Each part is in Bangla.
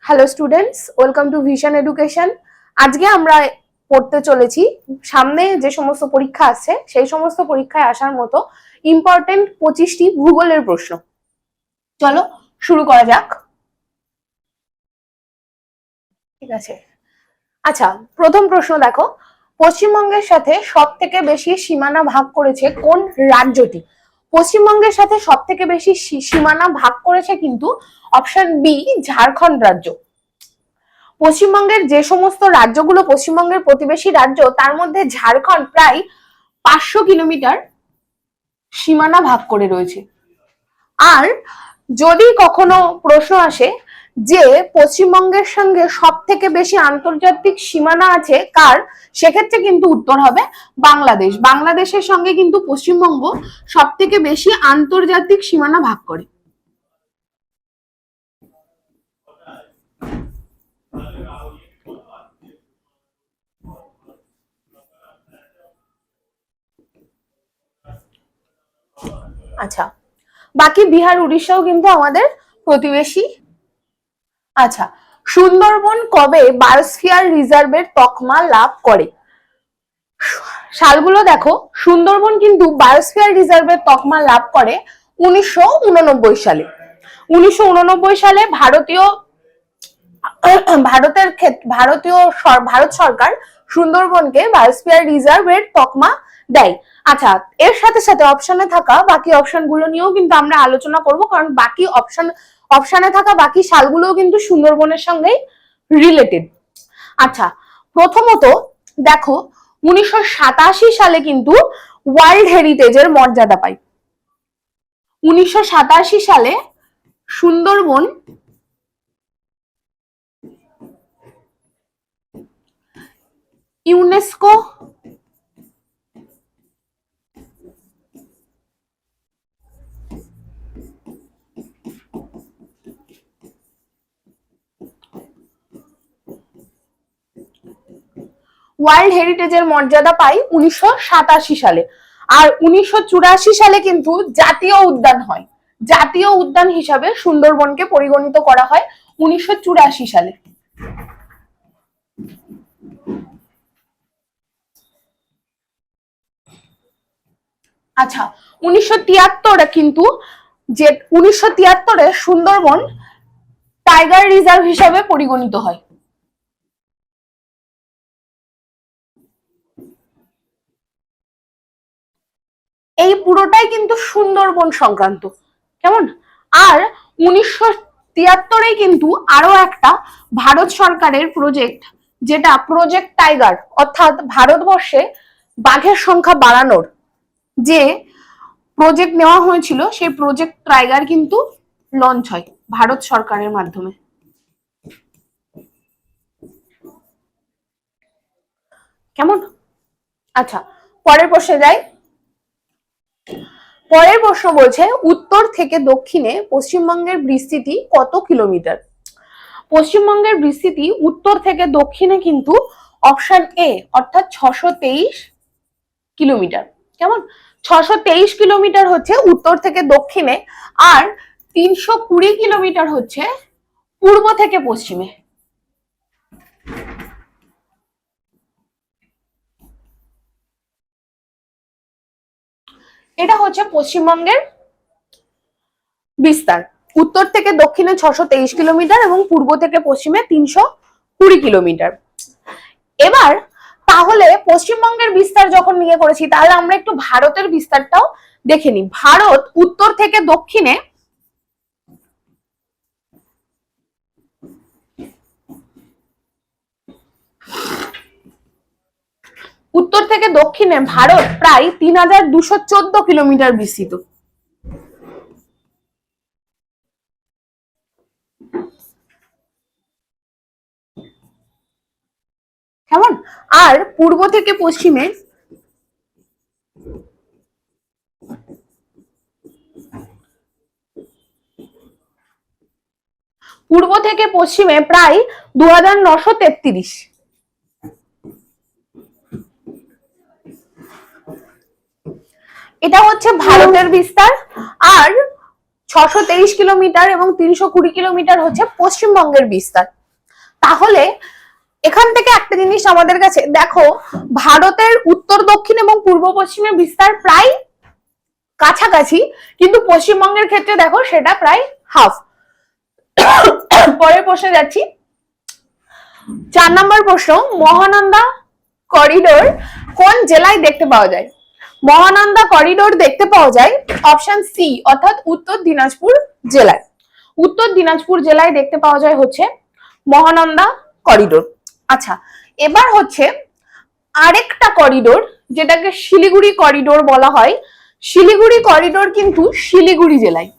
Hello students, welcome to vision education. আজকে আমরা পড়তে চলেছি সামনে যে সমস্ত পরীক্ষা আসছে সেই সমস্ত পরীক্ষায় আসার মতো ইম্পর্টেন্ট 25টি ভূগোলের প্রশ্ন। চলো শুরু করা যাক। ঠিক আছে, আচ্ছা, প্রথম প্রশ্ন দেখো, পশ্চিমবঙ্গের সাথে সব থেকে বেশি সীমানা ভাগ করেছে কোন রাজ্যটি? পশ্চিমবঙ্গের সাথে সব থেকে বেশি সীমানা ভাগ করেছে কিন্তু অপশন বি, ঝাড়খণ্ড রাজ্য। পশ্চিমবঙ্গের যে সমস্ত রাজ্যগুলো পশ্চিমবঙ্গের প্রতিবেশী রাজ্য তার মধ্যে ঝাড়খণ্ড প্রায় 500 কিলোমিটার সীমানা ভাগ করে রয়েছে। আর যদি কখনো প্রশ্ন আসে যে পশ্চিমবঙ্গের সঙ্গে সব থেকে বেশি আন্তর্জাতিক সীমানা আছে কার, সেক্ষেত্রে কিন্তু উত্তর হবে বাংলাদেশ। বাংলাদেশের সঙ্গে কিন্তু পশ্চিমবঙ্গ সব থেকে বেশি আন্তর্জাতিক সীমানা ভাগ করে। আচ্ছা, বাকি বিহার উড়িষ্যাও কিন্তু আমাদের প্রতিবেশী। আচ্ছা, সুন্দরবন কবে বায়োস্ফিয়ার রিজার্ভের তকমা লাভ করে? সালগুলো দেখো, সুন্দরবন কিন্তু বায়োস্ফিয়ার রিজার্ভের তকমা লাভ করে 1989 সালে। 1989 সালে ভারত সরকার সুন্দরবনকে বায়োস্ফিয়ার রিজার্ভের তকমা দেয়। আচ্ছা, এর সাথে সাথে অপশনে থাকা বাকি অপশনগুলো নিয়েও কিন্তু আমরা আলোচনা করব, কারণ বাকি অপশনে থাকা বাকি সালগুলোও কিন্তু সুন্দরবনের সঙ্গে রিলেটেড। আচ্ছা, প্রথমত দেখো, 1987 সালে কিন্তু ওয়ার্ল্ড হেরিটেজের মর্যাদা পায়। 1987 সালে সুন্দরবন ইউনেস্কো ওয়ার্ল্ড হেরিটেজের মর্যাদা পায় 1987 সালে। আর 1984 সালে কিন্তু জাতীয় উদ্যান হয়। জাতীয় উদ্যান হিসাবে সুন্দরবনকে পরিগণিত করা হয় 1984 সালে। আচ্ছা, 1973 কিন্তু যে 1973 সুন্দরবন টাইগার রিজার্ভ হিসাবে পরিগণিত হয়। এই পুরোটাই কিন্তু সুন্দরবন সংক্রান্ত, কেমন? আর 1973 কিন্তু আরো একটা ভারত সরকারের প্রজেক্ট, যেটা প্রজেক্ট টাইগার, অর্থাৎ ভারতবর্ষে বাঘের সংখ্যা বাড়ানোর যে প্রজেক্ট নেওয়া হয়েছিল সেই প্রজেক্ট টাইগার কিন্তু লঞ্চ হয় ভারত সরকারের মাধ্যমে। কেমন? আচ্ছা, পরের প্রশ্নে যাই। পরের প্রশ্ন বলছে, উত্তর থেকে দক্ষিণে পশ্চিমবঙ্গের বিস্তৃতি কত কিলোমিটার? পশ্চিমবঙ্গের বিস্তৃতি উত্তর থেকে দক্ষিণে কিন্তু অপশন এ, অর্থাৎ 623 কিলোমিটার। কেমন? 623 কিলোমিটার হচ্ছে উত্তর থেকে দক্ষিণে, আর 320 কিলোমিটার হচ্ছে পূর্ব থেকে পশ্চিমে। এটা হচ্ছে পশ্চিমবঙ্গের বিস্তার। উত্তর থেকে দক্ষিণে 623 কিলোমিটার এবং পূর্ব থেকে পশ্চিমে 320 কিলোমিটার। এবার তাহলে পশ্চিমবঙ্গের বিস্তার যখন নিয়ে করেছি, তাহলে আমরা একটু ভারতের বিস্তারটাও দেখে নিই। ভারত উত্তর থেকে দক্ষিণে ভারত প্রায় 3214 কিলোমিটার বিস্তৃত। কেমন? আর পূর্ব থেকে পশ্চিমে প্রায় 2933। এটা হচ্ছে ভারতের বিস্তার। আর 623 কিলোমিটার এবং 320 কিলোমিটার হচ্ছে পশ্চিমবঙ্গের বিস্তার। তাহলে এখান থেকে একটা জিনিস আমাদের কাছে দেখো, ভারতের উত্তর দক্ষিণ এবং পূর্ব পশ্চিমের বিস্তার প্রায় কাছাকাছি, কিন্তু পশ্চিমবঙ্গের ক্ষেত্রে দেখো সেটা প্রায় হাফ। পরের প্রশ্নে যাচ্ছি। 4 নম্বর প্রশ্ন, মহানন্দা করিডোর কোন জেলায় দেখতে পাওয়া যায়? মহানন্দা করিডোর দেখতে পাওয়া যায় অপশন সি অর্থাৎ উত্তর দিনাজপুর জেলায়। উত্তর দিনাজপুর জেলায় দেখতে পাওয়া যায় হচ্ছে মহানন্দা করিডোর। আচ্ছা, এবার হচ্ছে আরেকটা করিডোর যেটাকে শিলিগুড়ি করিডোর বলা হয়। শিলিগুড়ি করিডোর কিন্তু শিলিগুড়ি জেলায়।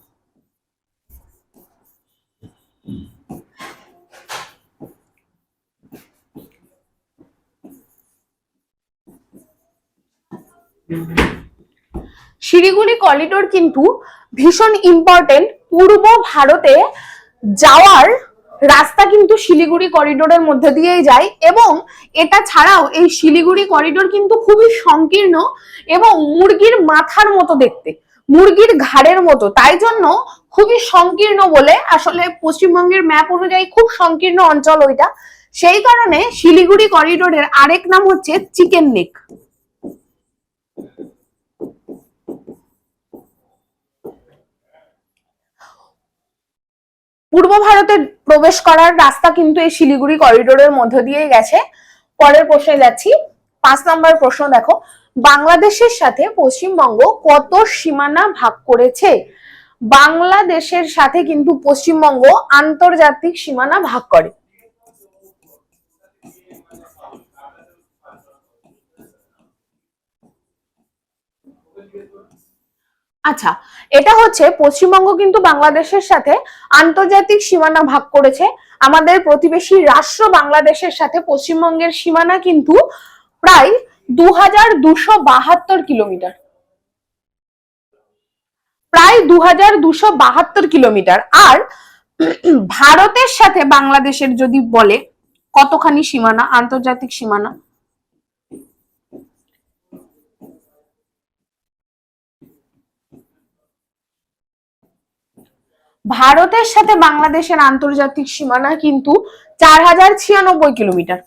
শিলিগুড়ি করিডোর কিন্তু ভীষণ ইম্পর্টেন্ট। পূর্ব ভারতে যাওয়ার রাস্তা কিন্তু শিলিগুড়ি করিডোরের মধ্যে দিয়েই যায়, এবং এটা ছাড়াও এই শিলিগুড়ি করিডোর কিন্তু খুবই সংকীর্ণ এবং মুরগির মাথার মতো দেখতে, মুরগির ঘাড়ের মতো, তাই জন্য খুবই সংকীর্ণ বলে আসলে পশ্চিমবঙ্গের ম্যাপ অনুযায়ী খুব সংকীর্ণ অঞ্চল ওইটা। সেই কারণে শিলিগুড়ি করিডোরের আরেক নাম হচ্ছে চিকেন নেক। পূর্ব ভারতে প্রবেশ করার রাস্তা কিন্তু এই শিলিগুড়ি করিডোরের মধ্য দিয়ে গেছে। পরের প্রশ্নে যাচ্ছি। 5 নম্বর প্রশ্ন দেখো, বাংলাদেশের সাথে পশ্চিমবঙ্গ কত সীমানা ভাগ করেছে? বাংলাদেশের সাথে কিন্তু পশ্চিমবঙ্গ আন্তর্জাতিক সীমানা ভাগ করে। আচ্ছা, এটা হচ্ছে পশ্চিমবঙ্গ কিন্তু বাংলাদেশের সাথে আন্তর্জাতিক সীমানা ভাগ করেছে। আমাদের প্রতিবেশী রাষ্ট্র বাংলাদেশের সাথে পশ্চিমবঙ্গের সীমানা কিন্তু প্রায় 2272 কিলোমিটার, প্রায় 2272 কিলোমিটার। আর ভারতের সাথে বাংলাদেশের যদি বলে কতখানি সীমানা, আন্তর্জাতিক সীমানা, ভারতের সাথে বাংলাদেশের আন্তর্জাতিক সীমানা কিন্তু 4096 কিলোমিটার।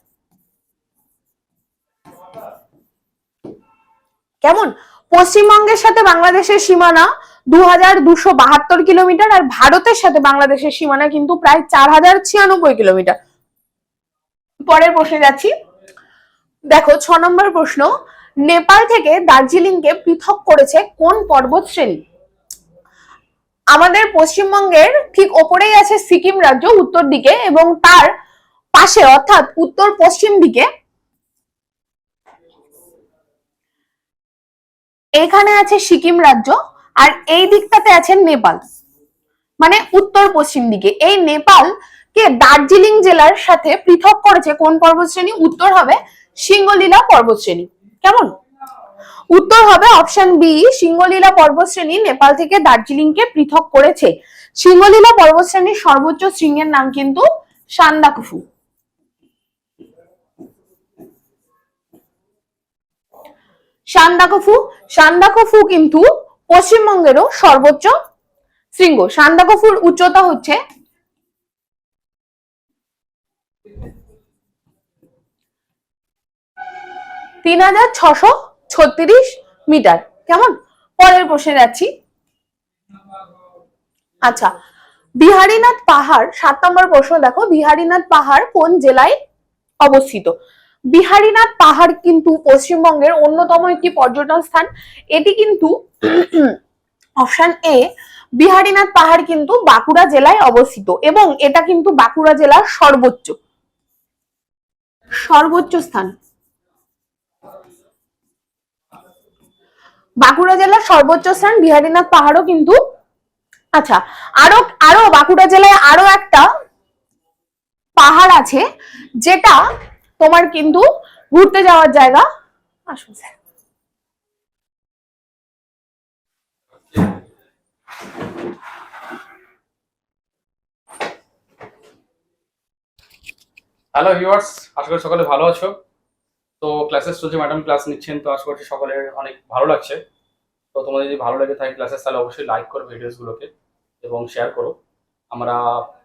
কেমন? পশ্চিমবঙ্গের সাথে বাংলাদেশের সীমানা 2272 কিলোমিটার, আর ভারতের সাথে বাংলাদেশের সীমানা কিন্তু প্রায় 4096 কিলোমিটার। পরের প্রশ্নে যাচ্ছি। দেখো 6 নম্বর প্রশ্ন, নেপাল থেকে দার্জিলিংকে পৃথক করেছে কোন পর্বত শ্রেণী? আমাদের পশ্চিমবঙ্গের ঠিক ওপরেই আছে সিকিম রাজ্য উত্তর দিকে, এবং তার পাশে অর্থাৎ উত্তর পশ্চিম দিকে এখানে আছে সিকিম রাজ্য, আর এই দিকটাতে আছে নেপাল, মানে উত্তর পশ্চিম দিকে। এই নেপালকে দার্জিলিং জেলার সাথে পৃথক করেছে কোন পর্বতশ্রেণী? উত্তর হবে সিঙ্গলীলা পর্বতশ্রেণী। কেমন? উত্তর হবে অপশন বি, সিঙ্গলীলা পর্বতশ্রেণী নেপাল থেকে দার্জিলিংকে পৃথক করেছে। সিঙ্গলীলা পর্বতশ্রেণীর সর্বোচ্চ শৃঙ্গের নাম কিন্তু সান্দাকফু। সান্দাকফু, সান্দাকফু কিন্তু পশ্চিমবঙ্গেরও সর্বোচ্চ শৃঙ্গ। সান্দাকফুর উচ্চতা হচ্ছে 3636 মিটার। কেমন? পরের প্রশ্নে যাচ্ছি। আচ্ছা, বিহারীনাথ পাহাড় 7 নম্বর প্রশ্ন দেখো, বিহারীনাথ পাহাড় কোন জেলায় অবস্থিত? বিহারীনাথ পাহাড় কিন্তু পশ্চিমবঙ্গের অন্যতম একটি পর্যটন স্থান। এটি কিন্তু অপশন এ, বিহারীনাথ পাহাড় কিন্তু বাঁকুড়া জেলায় অবস্থিত, এবং এটা কিন্তু বাঁকুড়া জেলার সর্বোচ্চ স্থান। বাঁকুড়া জেলার সর্বোচ্চ স্থান বিহারীনাথ পাহাড়ও কিন্তু। আচ্ছা, আরো আরো বাঁকুড়া জেলায় আরো একটা পাহাড় আছে যেটা তোমার কিন্তু ঘুরতে যাওয়ার জায়গা। আসুন স্যার। হ্যালো ভিউয়ার্স, আশা করি সকলে ভালো আছো। তো ক্লাসেস চলছে, ম্যাডাম ক্লাস নিচ্ছেন, তো আশা করছি সকলের অনেক ভালো লাগছে। তো তোমাদের যদি ভালো লাগে থাকে ক্লাসেস, তাহলে অবশ্যই লাইক করো ভিডিওসগুলোকে, এবং শেয়ার করো। আমরা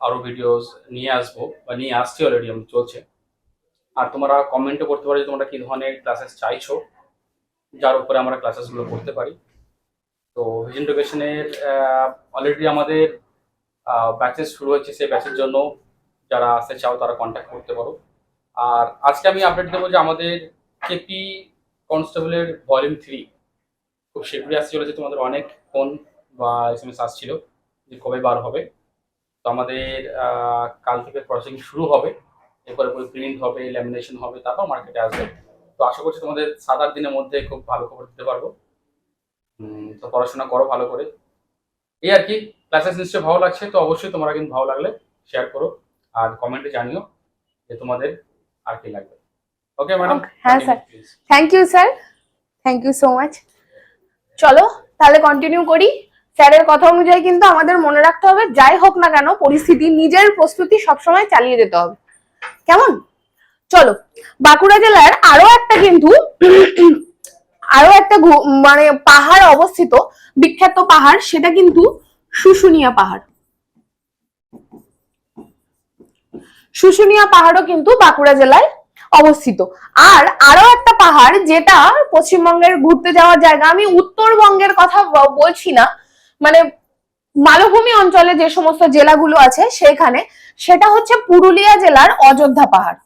আরো ভিডিওস নিয়ে আসবো বা নিয়ে আসছি, অলরেডি চলছে। আর তোমরা কমেন্টও করতে পারো যে তোমরা কি ধরনের ক্লাসেস চাইছো, যার উপরে আমরা ক্লাসেসগুলো করতে পারি। তো ভিশন এডুকেশনের অলরেডি আমাদের ব্যাচেস শুরু হচ্ছে, সেই ব্যাচের জন্য যারা আসতে চাও তারা কন্ট্যাক্ট করতে পারো। আর আজকে আমি আপডেট দেবো যে আমাদের কেপি কনস্টেবলের ভলিউম 3 খুব শীঘ্রই আসতে চলেছে। তোমাদের অনেক ফোন বা SMS আসছিল যে কবে বার হবে। তো আমাদের কাল থেকে প্রসেসিং শুরু হবে, এরপরে প্রিন্ট হবে, ল্যামিনেশন হবে, তারপর মার্কেটে আসবে। তো আশা করছি তোমাদের 7-8 দিনের মধ্যে খুব ভালো খবর দিতে পারবো। তো পড়াশোনা করো ভালো করে, এই আর কি। ক্লাসেস নিশ্চয়ই ভালো লাগছে, তো অবশ্যই তোমরা কিন্তু ভালো লাগলে শেয়ার করো আর কমেন্টে জানিও যে তোমাদের আর কি লাগবে। Okay madam? হ্যাঁ sir, thank you sir, thank you so much. চলো তাহলে কন্টিনিউ করি। স্যারের কথা অনুযায়ী কিন্তু আমাদের মনে রাখতে হবে, যাই হোক না কেন পরিস্থিতি, নিজের প্রস্তুতি সবসময় চালিয়ে যেতে হবে। কেমন? চলো, বাঁকুড়া জেলার আরো একটা মানে পাহাড় অবস্থিত, বিখ্যাত পাহাড়, সেটা কিন্তু শুশুনিয়া পাহাড়। শুশুনিয়া পাহাড়ও কিন্তু বাঁকুড়া জেলায় অবস্থিত। আর আরো একটা পাহাড় যেটা পশ্চিমবঙ্গের ঘুরতে যাওয়ার জায়গা, আমি উত্তরবঙ্গের কথা বলছি না, মানে মালভূমি অঞ্চলে যে সমস্ত জেলাগুলো আছে সেখানে, সেটা হচ্ছে পুরুলিয়া জেলার অযোধ্যা পাহাড়।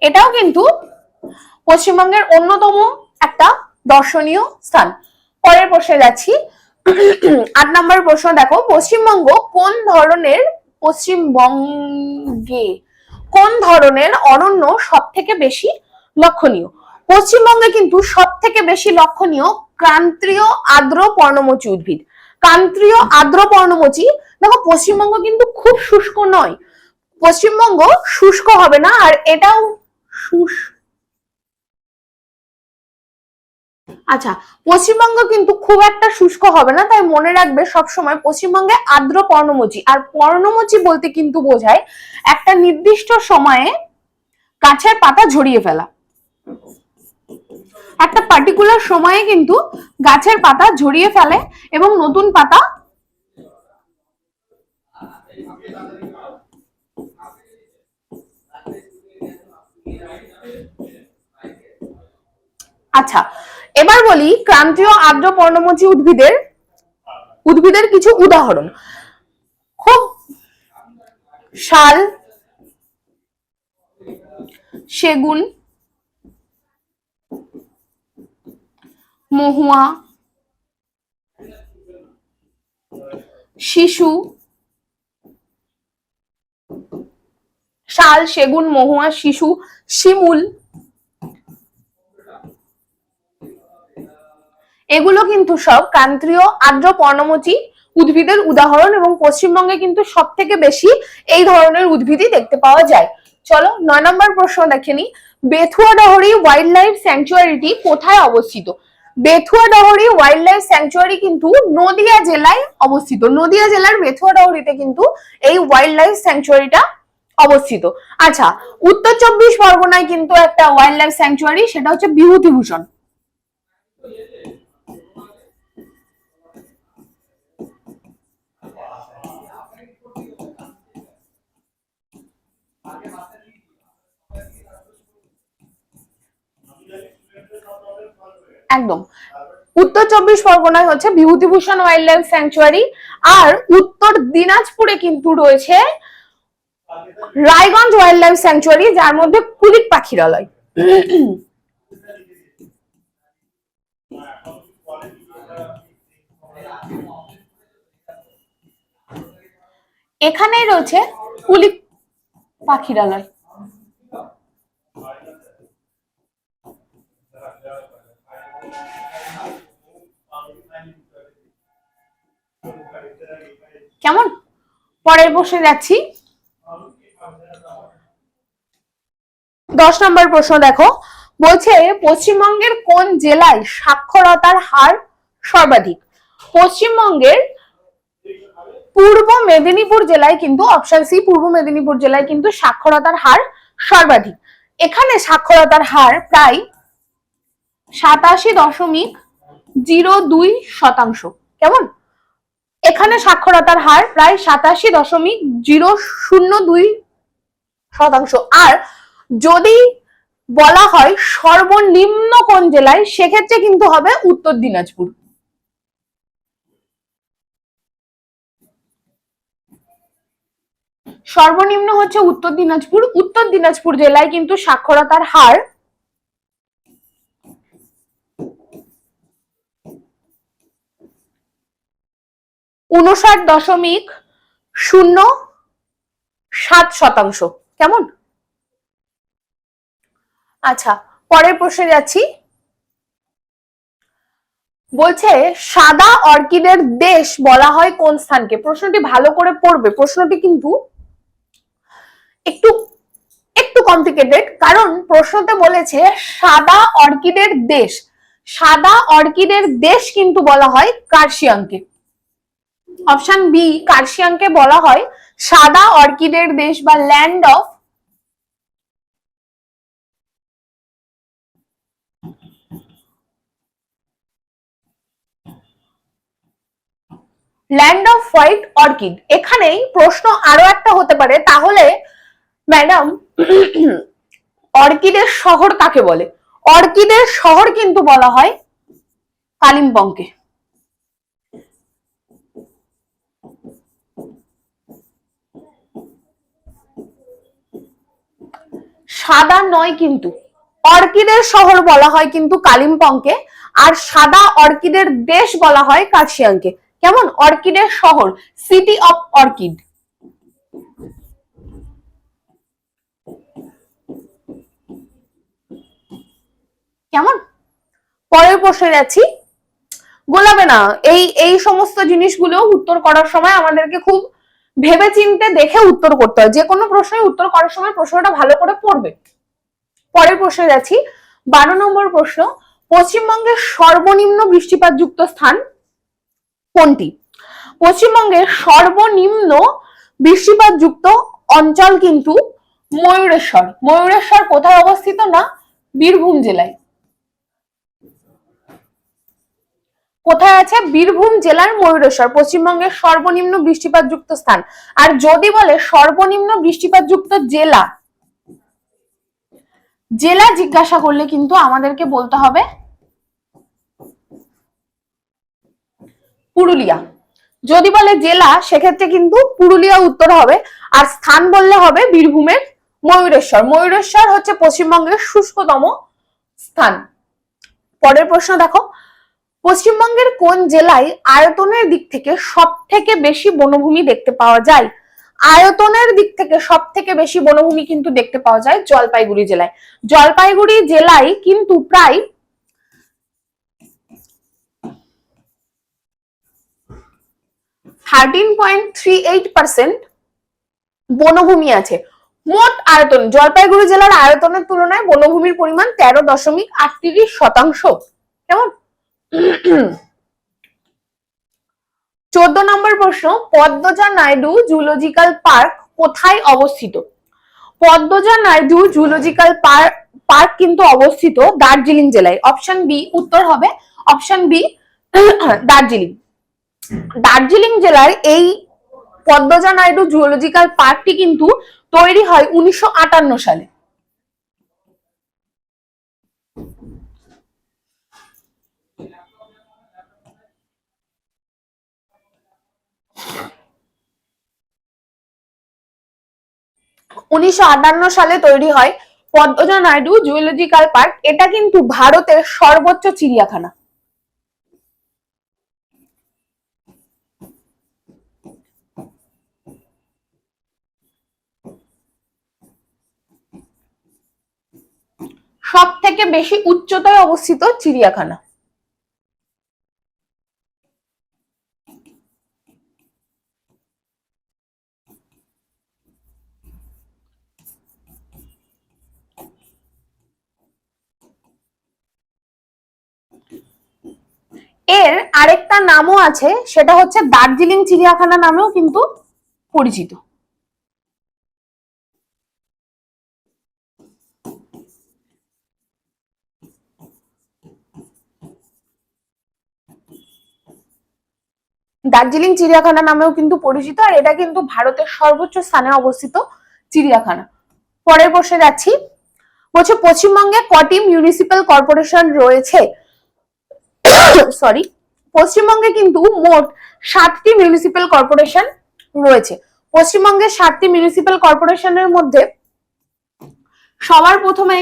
এটাও কিন্তু পশ্চিমবঙ্গের অন্যতম একটা দর্শনীয় স্থান। পরের প্রশ্নে যাচ্ছি। 8 নম্বর প্রশ্ন দেখো, পশ্চিমবঙ্গে কোন ধরনের অরণ্য সব থেকে বেশি লক্ষণীয়? পশ্চিমবঙ্গে কিন্তু সব থেকে বেশি লক্ষণীয় ক্রান্তীয় আর্দ্র পর্ণমোচী উদ্ভিদ। ক্রান্তীয় আর্দ্র পর্ণমোচী, দেখো পশ্চিমবঙ্গ কিন্তু খুব শুষ্ক নয়, পশ্চিমবঙ্গ শুষ্ক হবে না, আর এটাও আচ্ছা, পশ্চিমবঙ্গ কিন্তু খুব একটা শুষ্ক হবে না, তাই মনে রাখবে সবসময় পশ্চিমবঙ্গে আর্দ্র পর্ণমোচী। আর পর্ণমোচী বলতে কিন্তু বোঝায় একটা নির্দিষ্ট সময়ে গাছের পাতা ঝরিয়ে ফেলা, একটা পার্টিকুলার সময়ে কিন্তু গাছের পাতা ঝরিয়ে ফেলে এবং নতুন পাতা। আচ্ছা, এবার বলি ক্রান্তীয় আর্দ্র পর্ণমোচী উদ্ভিদের কিছু উদাহরণ। খুব শাল, সেগুন, মহুয়া, শিশু, শাল, সেগুন, মহুয়া, শিশু, শিমুল, এগুলো কিন্তু সব ক্রান্তীয় আর্দ্র পর্ণমোচী উদ্ভিদের উদাহরণ, এবং পশ্চিমবঙ্গে কিন্তু সব থেকে বেশি এই ধরনের উদ্ভিদই দেখতে পাওয়া যায়। চলো 9 নম্বর প্রশ্ন দেখে নি। বেথুয়াডহরি ওয়াইল্ড লাইফ স্যাংচুয়ারিটি কোথায় অবস্থিত? বেথুয়াডহরি ওয়াইল্ড লাইফ স্যাংচুয়ারি কিন্তু নদিয়া জেলায় অবস্থিত। নদিয়া জেলার বেথুয়াডহরিতে কিন্তু এই ওয়াইল্ড লাইফ স্যাংচুয়ারিটা অবস্থিত। আচ্ছা, উত্তর 24 পরগনায় কিন্তু একটা ওয়াইল্ড লাইফ স্যাংচুয়ারি, সেটা হচ্ছে বিভূতিভূষণ। একদম, উত্তর 24 পরগনায় হচ্ছে বিভূতিভূষণ ওয়াইল্ড লাইফ স্যাংচুয়ারি। আর উত্তর দিনাজপুরে কিন্তু রয়েছে রায়গঞ্জ ওয়াইল্ড লাইফ স্যাংচুয়ারি, যার মধ্যে কুলিক পাখিরালয়। এখানেই রয়েছে কুলিক পাখিরালয়। কেমন? পরের প্রশ্নে যাচ্ছি। 10 নম্বর প্রশ্ন দেখো, বলছে পশ্চিমবঙ্গের কোন জেলায় সাক্ষরতার হার সর্বাধিক? পশ্চিমবঙ্গের পূর্ব মেদিনীপুর জেলায় কিন্তু, অপশন সি, পূর্ব মেদিনীপুর জেলায় কিন্তু সাক্ষরতার হার সর্বাধিক। এখানে সাক্ষরতার হার প্রায় 87.02%। কেমন? এখানে সাক্ষরতার হার প্রায় 87.002%। আর যদি বলা হয় সর্বনিম্ন কোন জেলায়, সেক্ষেত্রে কিন্তু হবে উত্তর দিনাজপুর। সর্বনিম্ন হচ্ছে উত্তর দিনাজপুর। উত্তর দিনাজপুর জেলায় কিন্তু সাক্ষরতার হার 59.07%। কেমন? আচ্ছা, পরের প্রশ্নে যাচ্ছি। বলছে সাদা অর্কিডের দেশ বলা হয় কোন স্থানকে? প্রশ্নটি ভালো করে পড়বে। প্রশ্নটি কিন্তু একটু একটু কমপ্লিকেটেড, কারণ প্রশ্নতে বলেছে সাদা অর্কিডের দেশ। সাদা অর্কিডের দেশ কিন্তু বলা হয় কার্শিয়াংকে। অপশন বি, কার্শিয়াংকে বলা হয় সাদা অর্কিডের দেশ বা ল্যান্ড অফ হোয়াইট অর্কিড। এখানেই প্রশ্ন আরো একটা হতে পারে, তাহলে ম্যাডাম অর্কিডের শহর কাকে বলে? অর্কিডের শহর কিন্তু বলা হয় কালিম্পংকে। সাদা নয় কিন্তু, অর্কিডের শহর বলা হয় কিন্তু কালিম্পংকে, আর সাদা অর্কিডের দেশ বলা হয় কার্শিয়াংকে। কেমন? অর্কিডের শহর, সিটি অফ অর্কিড। কেমন? পরের প্রশ্নে যাচ্ছি। গোলাবে না, এই সমস্ত জিনিসগুলো উত্তর করার সময় আমাদেরকে খুব ভেবে চিন্তে দেখে উত্তর করতে হয়। যে কোনো প্রশ্নের উত্তর করার সময় প্রশ্নটা ভালো করে পড়বে। পরের প্রশ্নে যাচ্ছি। 12 নম্বর প্রশ্ন, পশ্চিমবঙ্গের সর্বনিম্ন বৃষ্টিপাতযুক্ত স্থান কোনটি? পশ্চিমবঙ্গের সর্বনিম্ন বৃষ্টিপাতযুক্ত অঞ্চল কিন্তু ময়ূরেশ্বর। ময়ূরেশ্বর কোথায় অবস্থিত? না, বীরভূম জেলায়। কোথায় আছে? বীরভূম জেলার ময়ূরেশ্বর পশ্চিমবঙ্গের সর্বনিম্ন বৃষ্টিপাতযুক্ত স্থান। আর যদি বলে সর্বনিম্ন বৃষ্টিপাতযুক্ত জেলা, জেলা জিজ্ঞাসা করলে কিন্তু আমাদেরকে বলতে হবে পুরুলিয়া। যদি বলে জেলা, সেক্ষেত্রে কিন্তু পুরুলিয়া উত্তর হবে। আর স্থান বললে হবে বীরভূমের ময়ূরেশ্বর। ময়ূরেশ্বর হচ্ছে পশ্চিমবঙ্গের শুষ্কতম স্থান। পরের প্রশ্ন দেখো, পশ্চিমবঙ্গের কোন জেলায় আয়তনের দিক থেকে সব থেকে বেশি বনভূমি দেখতে পাওয়া যায়? আয়তনের দিক থেকে সব থেকে বেশি বনভূমি কিন্তু দেখতে পাওয়া যায় জলপাইগুড়ি জেলায়। জলপাইগুড়ি জেলায় কিন্তু প্রায় 13.38% বনভূমি আছে। মোট আয়তন, জলপাইগুড়ি জেলার আয়তনের তুলনায় বনভূমির পরিমাণ 13.38%। কেমন? 14 নম্বর প্রশ্ন, পদ্মজা নাইডু জুলজিক্যাল পার্ক কোথায় অবস্থিত? পদ্মজা নাইডু জুলজিক্যাল পার্ক কিন্তু অবস্থিত দার্জিলিং জেলায়। অপশন বি উত্তর হবে, অপশন বি দার্জিলিং। দার্জিলিং জেলার এই পদ্মজা নাইডু জুলজিক্যাল পার্কটি কিন্তু তৈরি হয় 1958 সালে। সালে তৈরি হয় পদ্মজা নাইডু জুলজিক্যাল পার্ক। এটা কিন্তু ভারতের সর্বোচ্চ চিড়িয়াখানা। সব থেকে বেশি উচ্চতায় অবস্থিত চিড়িয়াখানা। এর আরেকটা নামও আছে, সেটা হচ্ছে দার্জিলিং চিড়িয়াখানা নামেও কিন্তু পরিচিত। দার্জিলিং চিড়িয়াখানা নামেও কিন্তু পরিচিত, আর এটা কিন্তু ভারতের সর্বোচ্চ স্থানে অবস্থিত চিড়িয়াখানা। পরের প্রশ্নে যাচ্ছি, বলছে পশ্চিমবঙ্গে কটি মিউনিসিপ্যাল কর্পোরেশন রয়েছে? সরি, পশ্চিমবঙ্গে কিন্তু মোট 7টি মিউনিসিপ্যাল কর্পোরেশন রয়েছে। পশ্চিমবঙ্গের 7টি মিউনিসিপ্যাল কর্পোরেশনের মধ্যে সবার প্রথমে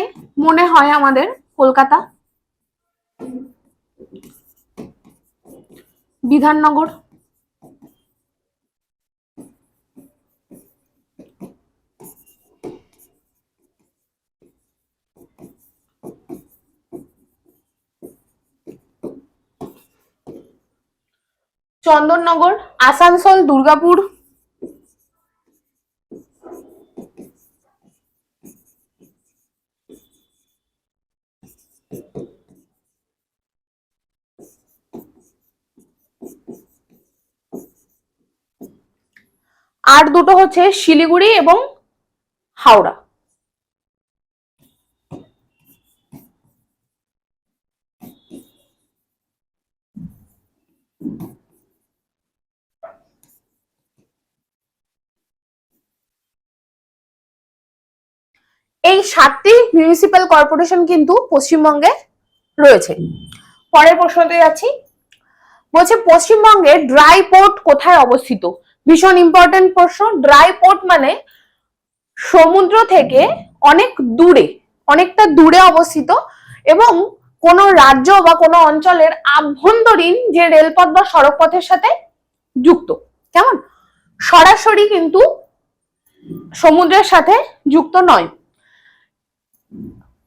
মনে হয় আমাদের কলকাতা, বিধাননগর, চন্দননগর, আসানসোল, দুর্গাপুর, আর দুটো হচ্ছে শিলিগুড়ি এবং হাওড়া। এই 7টি মিউনিসিপ্যাল কর্পোরেশন কিন্তু পশ্চিমবঙ্গে রয়েছে। পরের প্রশ্নতে যাচ্ছি, বলছে পশ্চিমবঙ্গে ড্রাই পোর্ট কোথায় অবস্থিত? ভীষণ ইম্পর্টেন্ট প্রশ্ন। ড্রাই পোর্ট মানে সমুদ্র থেকে অনেক দূরে, অনেকটা দূরে অবস্থিত এবং কোন রাজ্য বা কোন অঞ্চলের আভ্যন্তরীণ যে রেলপথ বা সড়ক পথের সাথে যুক্ত। কেমন? সরাসরি কিন্তু সমুদ্রের সাথে যুক্ত নয়।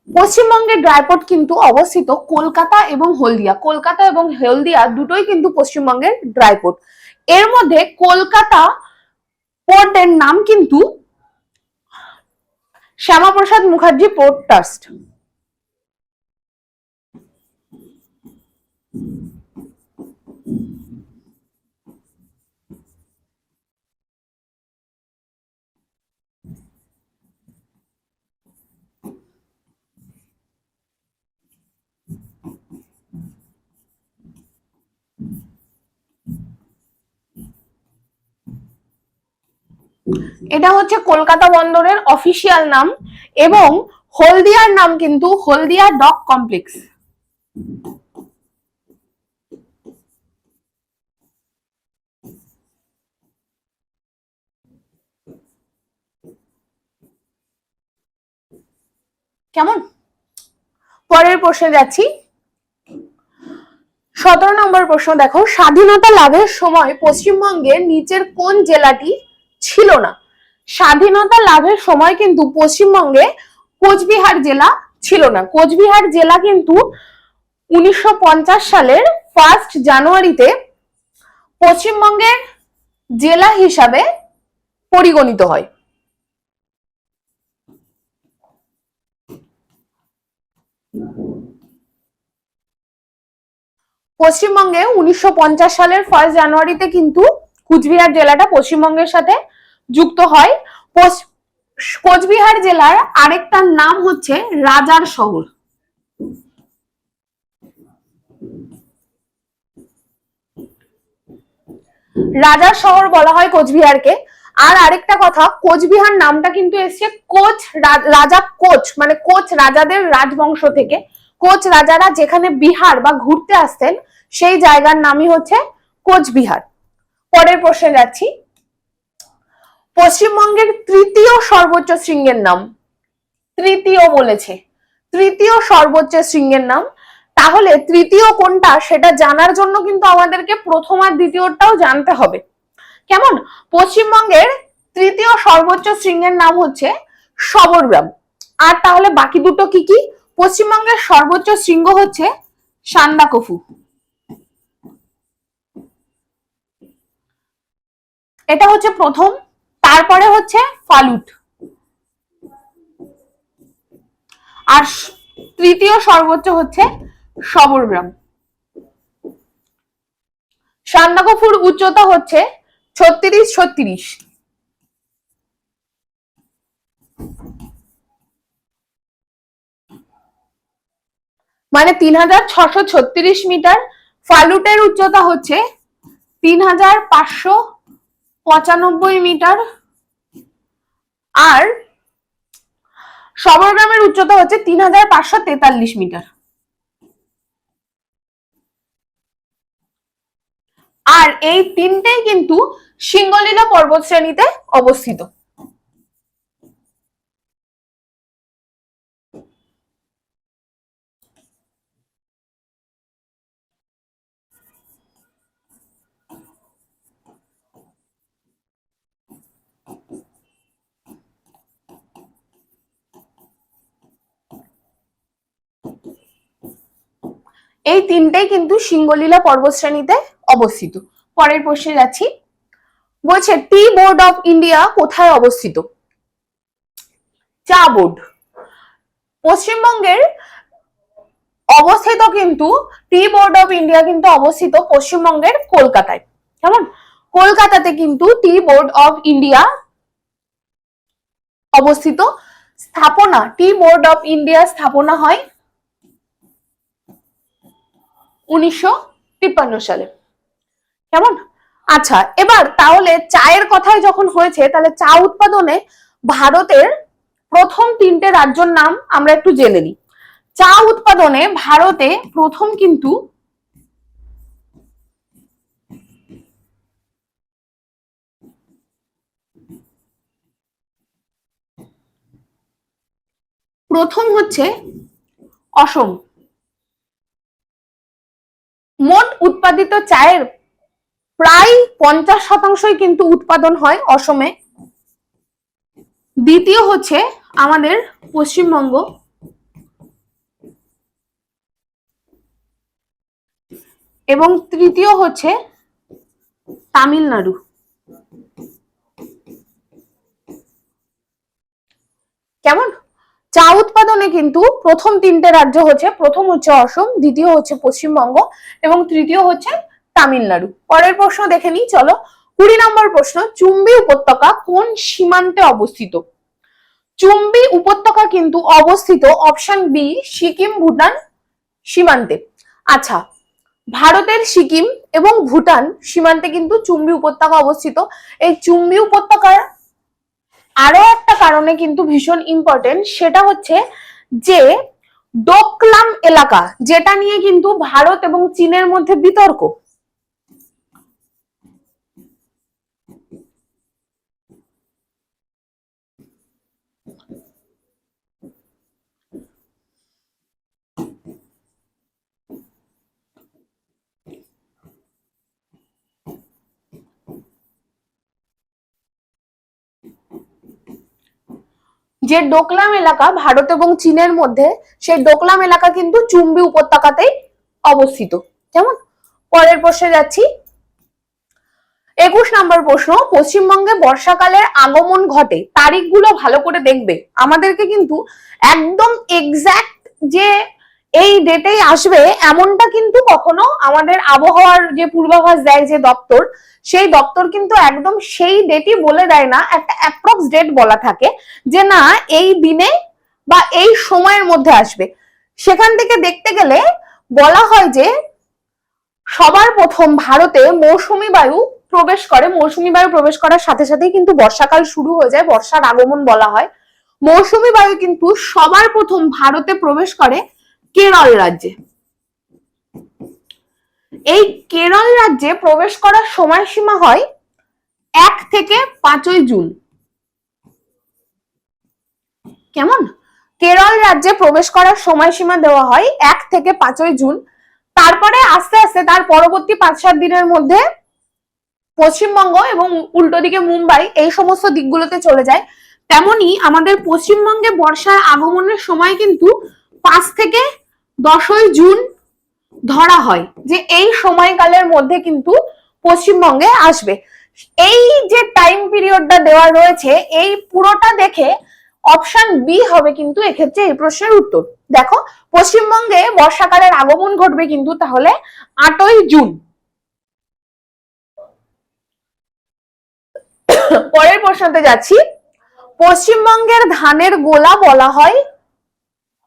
পশ্চিমবঙ্গের ড্রাইপোর্ট কিন্তু অবস্থিত কলকাতা এবং হলদিয়া। কলকাতা এবং হলদিয়া দুটোই কিন্তু পশ্চিমবঙ্গের ড্রাইপোর্ট। এর মধ্যে কলকাতা পোর্টের নাম কিন্তু শ্যামাপ্রসাদ মুখার্জি পোর্ট ট্রাস্ট। এটা হচ্ছে কলকাতা বন্দরের অফিসিয়াল নাম এবং হলদিয়ার নাম কিন্তু হলদিয়া ডক কমপ্লেক্স। কেমন? পরের প্রশ্নে যাচ্ছি, 17 নম্বর প্রশ্ন দেখো, স্বাধীনতা লাভের সময় পশ্চিমবঙ্গের নিচের কোন জেলাটি ছিল না? স্বাধীনতা লাভের সময় কিন্তু পশ্চিমবঙ্গে কোচবিহার জেলা ছিল না। কোচবিহার জেলা কিন্তু 1950 সালের 1 জানুয়ারিতে পশ্চিমবঙ্গের জেলা হিসাবে পরিগণিত হয়। পশ্চিমবঙ্গে 1950 সালের 1 জানুয়ারিতে কিন্তু কুচবিহার জেলাটা পশ্চিমবঙ্গের সাথে যুক্ত হয়। কোচবিহার জেলার আরেকটা নাম হচ্ছে রাজার শহর। রাজার শহর বলা হয় কোচবিহারকে। আর আরেকটা কথা, কোচবিহার নামটা কিন্তু এসছে কোচ রাজা, কোচ মানে কোচ রাজাদের রাজবংশ থেকে। কোচ রাজারা যেখানে বিহার বা ঘুরতে আসতেন সেই জায়গার নামই হচ্ছে কোচবিহার। পরের প্রশ্নে যাচ্ছি, পশ্চিমবঙ্গের তৃতীয় সর্বোচ্চ শৃঙ্গের নাম? তৃতীয় বলেছে, তৃতীয় সর্বোচ্চ শৃঙ্গের নাম। তাহলে তৃতীয় কোনটা সেটা জানার জন্য কিন্তু আমাদেরকে প্রথম আর দ্বিতীয়টাও জানতে হবে। কেমন? পশ্চিমবঙ্গের তৃতীয় সর্বোচ্চ শৃঙ্গের নাম হচ্ছে সবরগ্রাম। আর তাহলে বাকি দুটো কি কি? পশ্চিমবঙ্গের সর্বোচ্চ শৃঙ্গ হচ্ছে সান্দাকফু, এটা হচ্ছে প্রথম। তারপরে হচ্ছে ফালুট, আর তৃতীয় সর্বোচ্চ হচ্ছে সবরগ্রাম। সান্দাকফুর উচ্চতা হচ্ছে 3636, মানে 3636 মিটার। ফালুটের উচ্চতা হচ্ছে 3595 মিটার, আর সবরগ্রামের উচ্চতা হচ্ছে 3543 মিটার। আর এই তিনটেই কিন্তু সিঙ্গলীলা পর্বত শ্রেণীতে অবস্থিত। এই তিনটেই কিন্তু সিঙ্গলীলা পর্বতশ্রেণীতে অবস্থিত। পরের প্রশ্নে যাচ্ছি, বলছে টি বোর্ড অফ ইন্ডিয়া কোথায় অবস্থিত? চা বোর্ড। পশ্চিমবঙ্গের অবস্থিত কিন্তু টি বোর্ড অফ ইন্ডিয়া কিন্তু অবস্থিত পশ্চিমবঙ্গের কলকাতায়। কেমন? কলকাতাতে কিন্তু টি বোর্ড অফ ইন্ডিয়া অবস্থিত। স্থাপনা, টি বোর্ড অফ ইন্ডিয়া স্থাপনা হয় 1953 সালে। কেমন? আচ্ছা, এবার তাহলে চায়ের কথাই যখন হয়েছে, তাহলে চা উৎপাদনে ভারতের প্রথম তিনটে রাজ্যের নাম আমরা একটু জেনে নিই। চা উৎপাদনে ভারতে প্রথম কিন্তু হচ্ছে অসম। মোট উৎপাদিত চায়ের প্রায় 50% কিন্তু উৎপাদন হয় অসমে। দ্বিতীয় হচ্ছে আমাদের পশ্চিমবঙ্গ, এবং তৃতীয় হচ্ছে তামিলনাড়ু। কেমন? চা উৎপাদনে কিন্তু প্রথম তিনটে রাজ্য হচ্ছে, প্রথম হচ্ছে অসম, দ্বিতীয় হচ্ছে পশ্চিমবঙ্গ এবং তৃতীয় হচ্ছে তামিলনাড়ু। পরের প্রশ্ন দেখে নিই, চলো। 20 নম্বর প্রশ্ন, চুম্বি উপত্যকা কোন সীমান্তে অবস্থিত? চুম্বি উপত্যকা কিন্তু অবস্থিত অপশন বি, সিকিম ভুটান সীমান্তে। আচ্ছা, ভারতের সিকিম এবং ভুটান সীমান্তে কিন্তু চুম্বি উপত্যকা অবস্থিত। এই চুম্বি উপত্যকার আরো একটা কারণে কিন্তু ভীষণ ইম্পর্টেন্ট, সেটা হচ্ছে যে ডোকলাম এলাকা, যেটা নিয়ে কিন্তু ভারত এবং চীনের মধ্যে বিতর্ক। যে ডোকলাম এলাকা ভারত এবং চীনের মধ্যে, সেই ডোকলাম এলাকা কিন্তু চুম্বি উপত্যকাতেই অবস্থিত। কেমন? পরের প্রশ্নে যাচ্ছি। 21 নম্বর প্রশ্ন, পশ্চিমবঙ্গে বর্ষাকালের আগমন ঘটে, তারিখগুলো ভালো করে দেখবে। আমাদেরকে কিন্তু একদম এক্সাক্ট যে এই ডেটেই আসবে এমনটা কিন্তু কখনো আমাদের আবহাওয়ার যে পূর্বাভাস দেয় যে দপ্তর, সেই দপ্তর কিন্তু একদম সেই ডেটই বলে দেয় না, একটা অ্যাপ্রক্স ডেট বলা থাকে যে না এই দিনে বা এই সময়ের মধ্যে আসবে। সেখান থেকে দেখতে গেলে বলা হয় যে সবার প্রথম ভারতে মৌসুমী বায়ু প্রবেশ করে, মৌসুমী বায়ু প্রবেশ করার সাথে সাথেই কিন্তু বর্ষাকাল শুরু হয়ে যায়, বর্ষার আগমন বলা হয়। মৌসুমী বায়ু কিন্তু সবার প্রথম ভারতে প্রবেশ করে কেরল রাজ্যে। এই কেরল রাজ্যে প্রবেশ করার সময়সীমা হয় 1 থেকে 5 জুন। কেমন? কেরল রাজ্যে প্রবেশ করার সময়সীমা দেওয়া হয় 1 থেকে 5 জুন। তারপরে আস্তে আস্তে তার পরবর্তী 5-7 দিনের মধ্যে পশ্চিমবঙ্গ এবং উল্টো দিকে মুম্বাই এই সমস্ত দিকগুলোতে চলে যায়। তেমনি আমাদের পশ্চিমবঙ্গে বর্ষার আগমনের সময় কিন্তু 5 থেকে 10 জুন ধরা হয় যে এই সময়কালের মধ্যে কিন্তু পশ্চিমবঙ্গে আসবে। এই যে টাইম পিরিয়ডটা দেওয়া রয়েছে, এই পুরোটা দেখে অপশন বি হবে কিন্তু এক্ষেত্রে এই প্রশ্নের উত্তর। দেখো, পশ্চিমবঙ্গে বর্ষাকালের আগমন ঘটবে কিন্তু তাহলে 8 জুন। পরের প্রশ্নতে যাচ্ছি, পশ্চিমবঙ্গের ধানের গোলা বলা হয়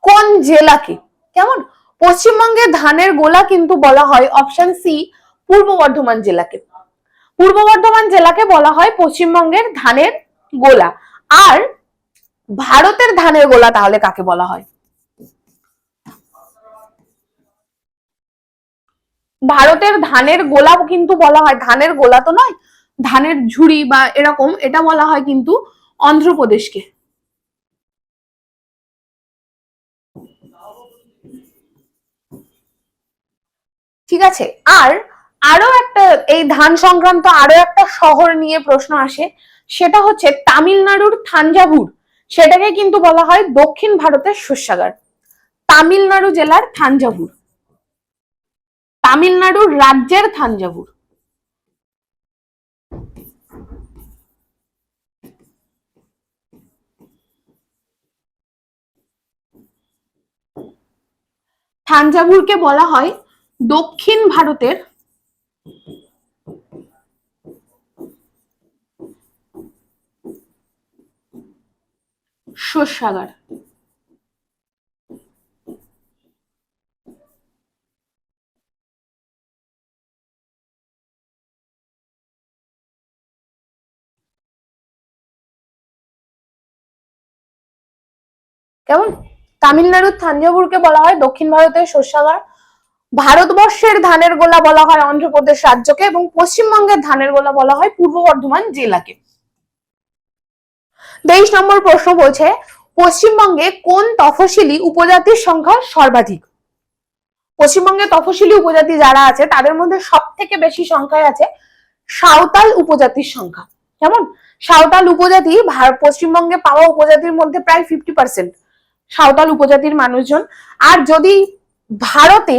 কোন জেলাকে? কেমন? পশ্চিমবঙ্গের ধানের গোলা কিন্তু বলা হয় অপশন সি, পূর্ব বর্ধমান জেলাকে। পূর্ব বর্ধমান জেলাকে বলা হয় পশ্চিমবঙ্গের ধানের গোলা। আর ভারতের ধানের গোলা তাহলে কাকে বলা হয়? ভারতের ধানের গোলা কিন্তু বলা হয়, ধানের গোলা তো নয়, ধানের ঝুড়ি বা এরকম, এটা বলা হয় কিন্তু অন্ধ্রপ্রদেশকে। ঠিক আছে। আর আরো একটা এই ধান সংক্রান্ত আরো একটা শহর নিয়ে প্রশ্ন আসে, সেটা হচ্ছে তামিলনাড়ুর থাঞ্জাভুর। সেটাকে কিন্তু বলা হয় দক্ষিণ ভারতের শস্যাগার। তামিলনাড়ু জেলার থাঞ্জাভুর, তামিলনাড়ুর রাজ্যের থাঞ্জাভুর। থাঞ্জাভুরকে বলা হয় দক্ষিণ ভারতের শস্যাগার। কেমন? তামিলনাড়ুর থাঞ্জাভুরকে বলা হয় দক্ষিণ ভারতের শস্যাগার। ভারতবর্ষের ধানের গোলা বলা হয় অন্ধ্রপ্রদেশ রাজ্যকে, এবং পশ্চিমবঙ্গের ধানের গোলা বলা হয় পূর্ব বর্ধমান জেলাকে। 23 নম্বর প্রশ্ন বলছে, পশ্চিমবঙ্গে কোন তফসিলি উপজাতির সংখ্যা সর্বাধিক? পশ্চিমবঙ্গে তফসিলি উপজাতি যারা আছে তাদের মধ্যে সব থেকে বেশি সংখ্যায় আছে সাঁওতাল উপজাতির সংখ্যা। কেমন? সাঁওতাল উপজাতি পশ্চিমবঙ্গে পাওয়া উপজাতির মধ্যে প্রায় 50% সাঁওতাল উপজাতির মানুষজন। আর যদি ভারতে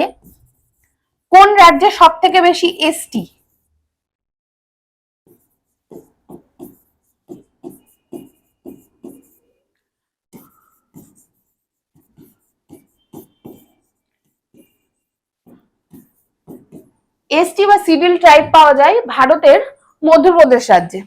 কোন রাজ্যে সব থেকে বেশি এসটি? এসটি বা সিডিল ট্রাইব পাওয়া যায় ভারতের মধ্যপ্রদেশ রাজ্যে।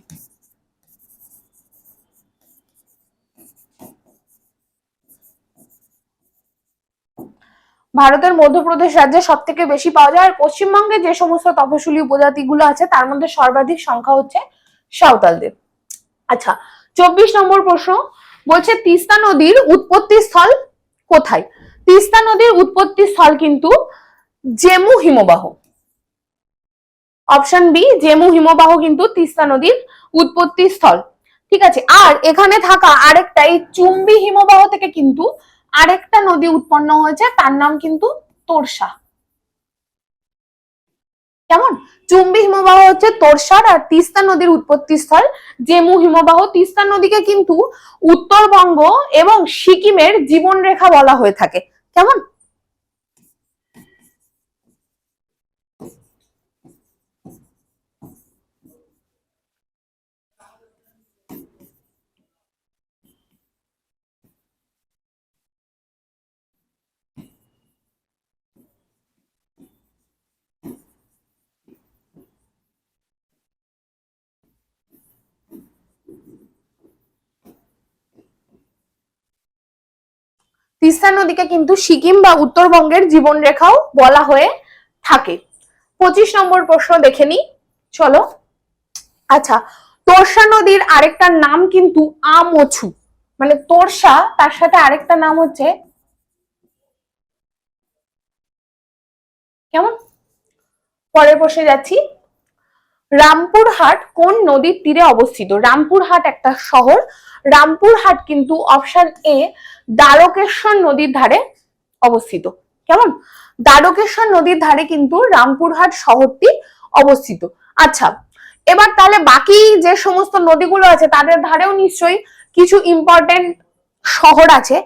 ভারতের মধ্যপ্রদেশ রাজ্যে সব থেকে বেশি পাওয়া যায়। আর পশ্চিমবঙ্গে যে সমস্ত তপশিলি উপজাতিগুলো আছে তার মধ্যে সর্বাধিক সংখ্যা হচ্ছে সাঁওতালদের। আচ্ছা, 24 নম্বর প্রশ্ন বলছে, তিস্তা নদীর উৎপত্তি স্থল কোথায়? তিস্তা নদীর উৎপত্তি স্থল কিন্তু জেমু হিমবাহ। অপশন বি, জেমু হিমবাহ কিন্তু তিস্তা নদীর উৎপত্তি স্থল। ঠিক আছে। আর এখানে থাকা আরেকটা, এই চুম্বি হিমবাহ থেকে কিন্তু আরেকটা নদী উৎপন্ন হয়েছে, তার নাম কিন্তু তোরসা। কেমন? চুম্বি হিমবাহ হচ্ছে তোরসার, আর তিস্তা নদীর উৎপত্তি স্থল জেমু হিমবাহ। তিস্তা নদীকে কিন্তু উত্তরবঙ্গ এবং সিকিমের জীবনরেখা বলা হয়ে থাকে। কেমন? তিস্তা নদীকে কিন্তু সিকিম বা উত্তরবঙ্গের জীবনরেখাও বলা হয়ে থাকে। 25 নম্বর প্রশ্ন দেখে নি, চলো। আচ্ছা, তোরসা নদীর আরেকটা নাম কিন্তু আমছু, মানে তোরসা তার সাথে আরেকটা নাম হচ্ছে কেমন? পরের প্রশ্নে যাচ্ছি। রামপুরহাট কোন নদীর তীরে অবস্থিত? রামপুরহাট একটা শহর। রামপুরহাট কিন্তু অপশন এ দ্বারকেশ্বর নদীর ধারে অবস্থিত। কেমন? দ্বারকেশ্বর নদীর ধারে কিন্তু রামপুরহাট শহরটি অবস্থিত। আচ্ছা, এবার তাহলে বাকি যে সমস্ত নদীগুলো আছে তাদের ধারেও নিশ্চয়ই কিছু ইম্পর্টেন্ট শহর আছে।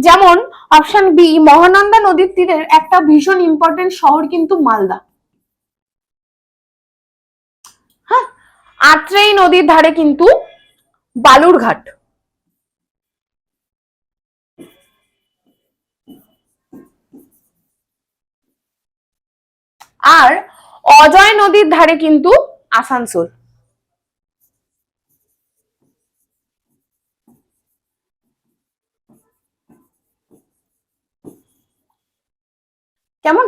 যেমন অপশন বি, মহানন্দা নদীর তীরের একটা ভীষণ ইম্পর্টেন্ট শহর কিন্তু মালদা। হ্যাঁ। আত্রেই নদীর ধারে কিন্তু বালুরঘাট। আর অজয় নদীর ধারে কিন্তু আসানসোল। কেমন?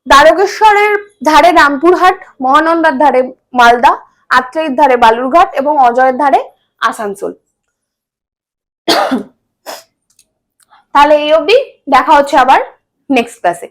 দ্বারকেশ্বরের ধারে রামপুরহাট, মহানন্দার ধারে মালদা, আত্রেয়ীর ধারে বালুরঘাট এবং অজয়ের ধারে আসানসোল। তাহলে এই অবধি, দেখা হচ্ছে আবার নেক্সট ক্লাসে।